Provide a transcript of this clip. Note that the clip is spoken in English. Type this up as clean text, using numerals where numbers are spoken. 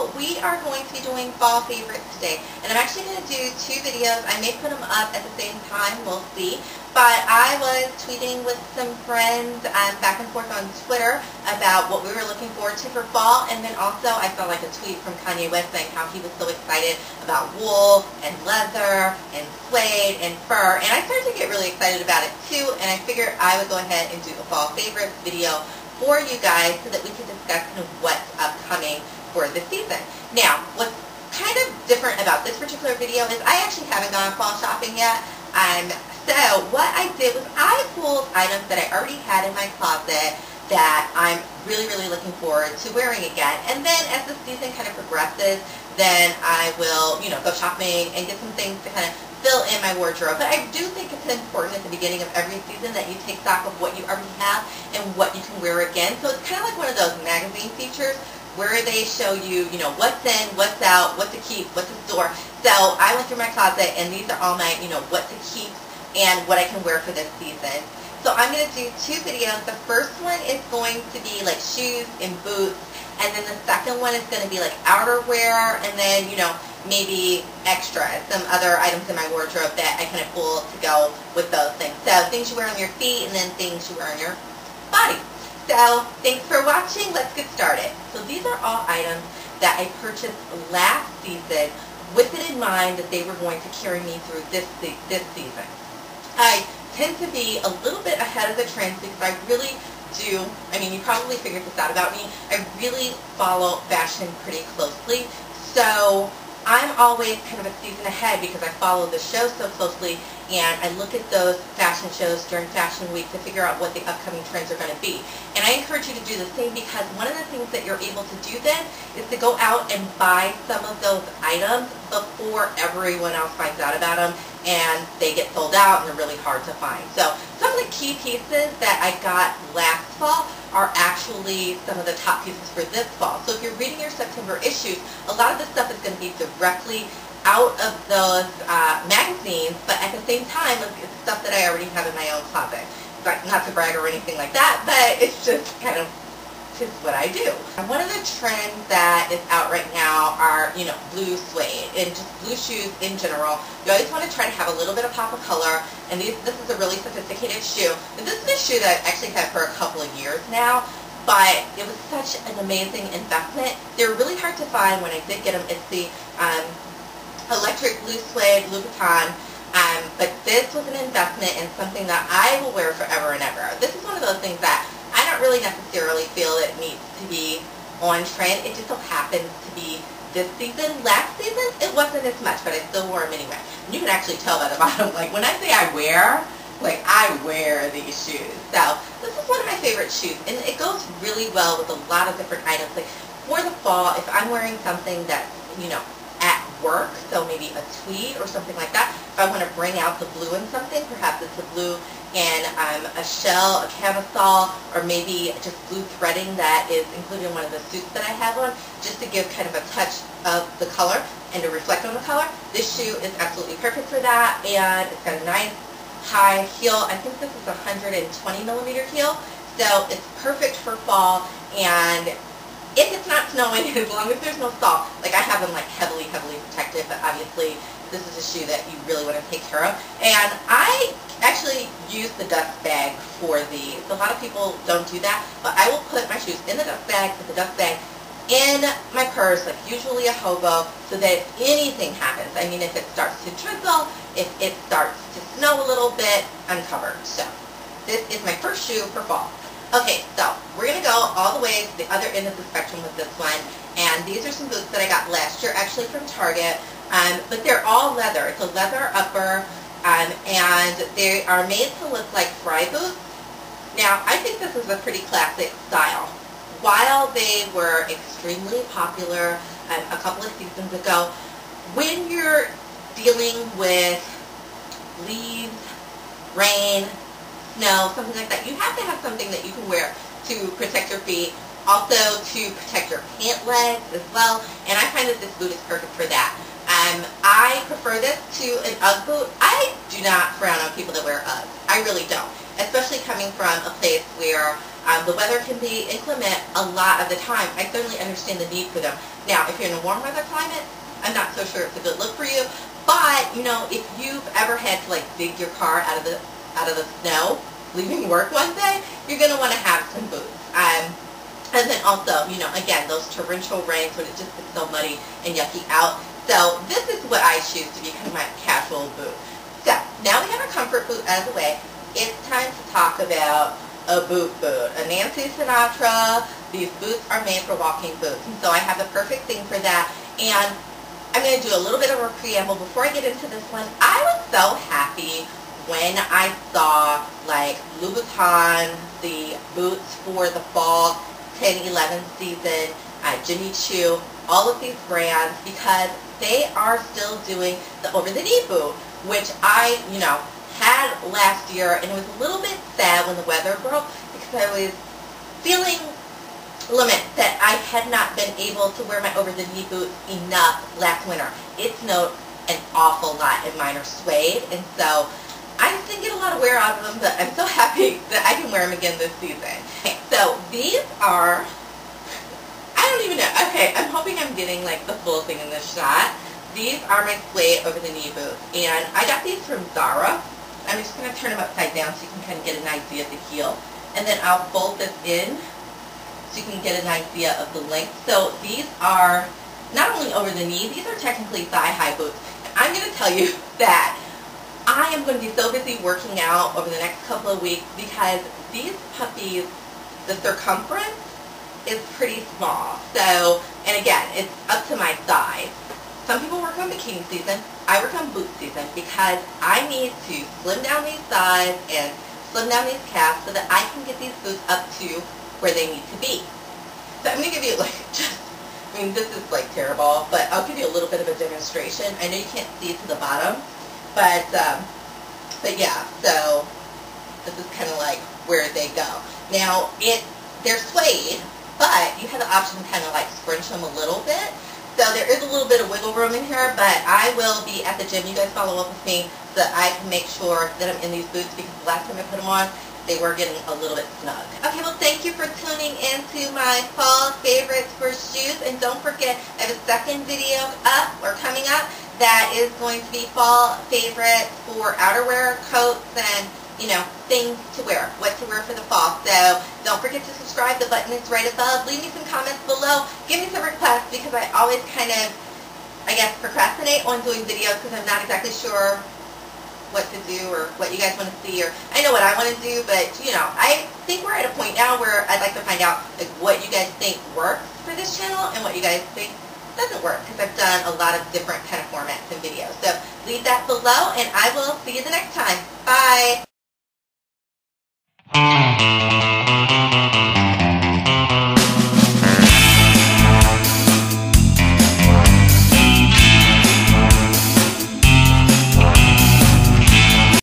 So we are going to be doing fall favorites today, and I'm actually going to do two videos. I may put them up at the same time, we'll see. But I was tweeting with some friends back and forth on Twitter about what we were looking forward to for fall, and then also I saw like a tweet from Kanye West saying how he was so excited about wool and leather and suede and fur, and I started to get really excited about it too, and I figured I would go ahead and do a fall favorites video for you guys so that we can discuss kind of what's upcoming for the season. Now, what's kind of different about this particular video is I actually haven't gone fall shopping yet. So what I did was I pulled items that I already had in my closet that I'm really, really looking forward to wearing again. And then as the season kind of progresses, then I will, go shopping and get some things to kind of fill in my wardrobe. But I do think it's important at the beginning of every season that you take stock of what you already have and what you can wear again. So it's kind of like one of those magazine features where they show you, what's in, what's out, what to keep, what to store. So I went through my closet, and these are all my, what to keep and what I can wear for this season. So I'm going to do two videos. The first one is going to be like shoes and boots, and then the second one is going to be like outerwear, and then, maybe extra, some other items in my wardrobe that I kind of pull to go with those things. So things you wear on your feet, and then things you wear on your body. So thanks for watching. Let's get started. So these are all items that I purchased last season with it in mind that they were going to carry me through this season. I tend to be a little bit ahead of the trends because I really do, you probably figured this out about me, I really follow fashion pretty closely. So I'm always kind of a season ahead because I follow the show so closely, and I look at those fashion shows during Fashion Week to figure out what the upcoming trends are going to be. And I encourage you to do the same because one of the things that you're able to do then is to go out and buy some of those items before everyone else finds out about them and they get sold out and they're really hard to find. So some of the key pieces that I got last fall are actually some of the top pieces for this fall. So if you're reading your September issues, a lot of this stuff is going to be directly out of those magazines, but at the same time, it's stuff that I already have in my own closet. Not to brag or anything like that, but it's just kind of just what I do. And one of the trends that is out right now are, blue suede and just blue shoes in general. You always want to try to have a little bit of pop of color, and this is a really sophisticated shoe. And this is a shoe that I've actually had for a couple of years now, but it was such an amazing investment. They're really hard to find. When I did get them, it's the electric blue suede Louboutin. But this was an investment in something that I will wear forever and ever. This is one of those things that I don't really necessarily feel it needs to be on trend. It just so happens to be this season. Last season, it wasn't as much, but I still wore them anyway. And you can actually tell by the bottom, like when I say I wear these shoes. So this is one of my favorite shoes, and it goes really well with a lot of different items. Like for the fall, if I'm wearing something that's, at work, so maybe a tweed or something like that. If I want to bring out the blue in something, perhaps it's the blue in a shell, a camisole, or maybe just blue threading that is included in one of the suits that I have on, just to give kind of a touch of the color and to reflect on the color. This shoe is absolutely perfect for that, and it's got a nice high heel. I think this is a 120 millimeter heel, so it's perfect for fall. And if it's not snowing, as long as there's no salt, like I have them like heavily protected, but obviously this is a shoe that you really want to take care of. And I actually use the dust bag for these. A lot of people don't do that, but I will put my shoes in the dust bag, put the dust bag in my purse, like usually a hobo, so that if anything happens, if it starts to drizzle, if it starts to snow a little bit, I'm covered. So this is my first shoe for fall. Okay, so we're going to go all the way to the other end of the spectrum with this one, and these are some boots that I got last year actually from Target, but they're all leather. It's a leather upper, and they are made to look like fry boots. Now, I think this is a pretty classic style. While they were extremely popular a couple of seasons ago, when you're dealing with leaves, rain, snow, something like that, you have to have something that you can wear to protect your feet, also to protect your pant legs as well, and I find that this boot is perfect for that. I prefer this to an UGG boot. I do not frown on people that wear UGG. I really don't, especially coming from a place where The weather can be inclement a lot of the time. I certainly understand the need for them. Now, if you're in a warm weather climate, I'm not so sure it's a good look for you. But, you know, if you've ever had to, like, dig your car out of the snow, leaving work one day, you're going to want to have some boots. And then also, you know, again, those torrential rains when it just gets so muddy and yucky out. So this is what I choose to be kind of my casual boot. So now we have our comfort boot out of the way. It's time to talk about a boot. A Nancy Sinatra. These boots are made for walking boots. And so I have the perfect thing for that. And I'm going to do a little bit of a preamble before I get into this one. I was so happy when I saw, like, Louboutin, the boots for the fall 10-11 season, Jimmy Choo, all of these brands, because they are still doing the over-the-knee boot, which I, you know, had last year, and it was a little bit sad when the weather broke because I was feeling lament that I had not been able to wear my over-the-knee boots enough last winter. It snowed an awful lot, and mine are suede, and so I just didn't get a lot of wear out of them, but I'm so happy that I can wear them again this season. Okay, so these are, I don't even know, okay, I'm hoping I'm getting like the full thing in this shot. These are my suede over-the-knee boots, and I got these from Zara. I'm just going to turn them upside down so you can kind of get an idea of the heel, and then I'll fold this in so you can get an idea of the length. So these are not only over the knee, these are technically thigh-high boots. And I'm going to tell you that I am going to be so busy working out over the next couple of weeks because these puppies, the circumference is pretty small. So, and again, it's up to my size. Some people work on bikini season. I work on boot season because I need to slim down these thighs and slim down these calves so that I can get these boots up to where they need to be. So I'm going to give you like just, I mean, this is like terrible, but I'll give you a little bit of a demonstration. I know you can't see it to the bottom, but yeah, so this is kind of like where they go. Now, they're suede, but you have the option to kind of like scrunch them a little bit. So there is a little bit of wiggle room in here, but I will be at the gym. You guys follow up with me so that I can make sure that I'm in these boots because the last time I put them on, they were getting a little bit snug. Okay, well, thank you for tuning into my fall favorites for shoes. And don't forget, I have a second video up or coming up that is going to be fall favorites for outerwear, coats, and, you know, things to wear, what to wear for the fall. So don't forget to subscribe. The button is right above. Leave me some comments below. Give me some requests because I always kind of, I guess, procrastinate on doing videos because I'm not exactly sure what to do or what you guys want to see, or I know what I want to do, but, you know, I think we're at a point now where I'd like to find out like what you guys think works for this channel and what you guys think doesn't work, because I've done a lot of different kind of formats and videos. So leave that below, and I will see you the next time. Bye!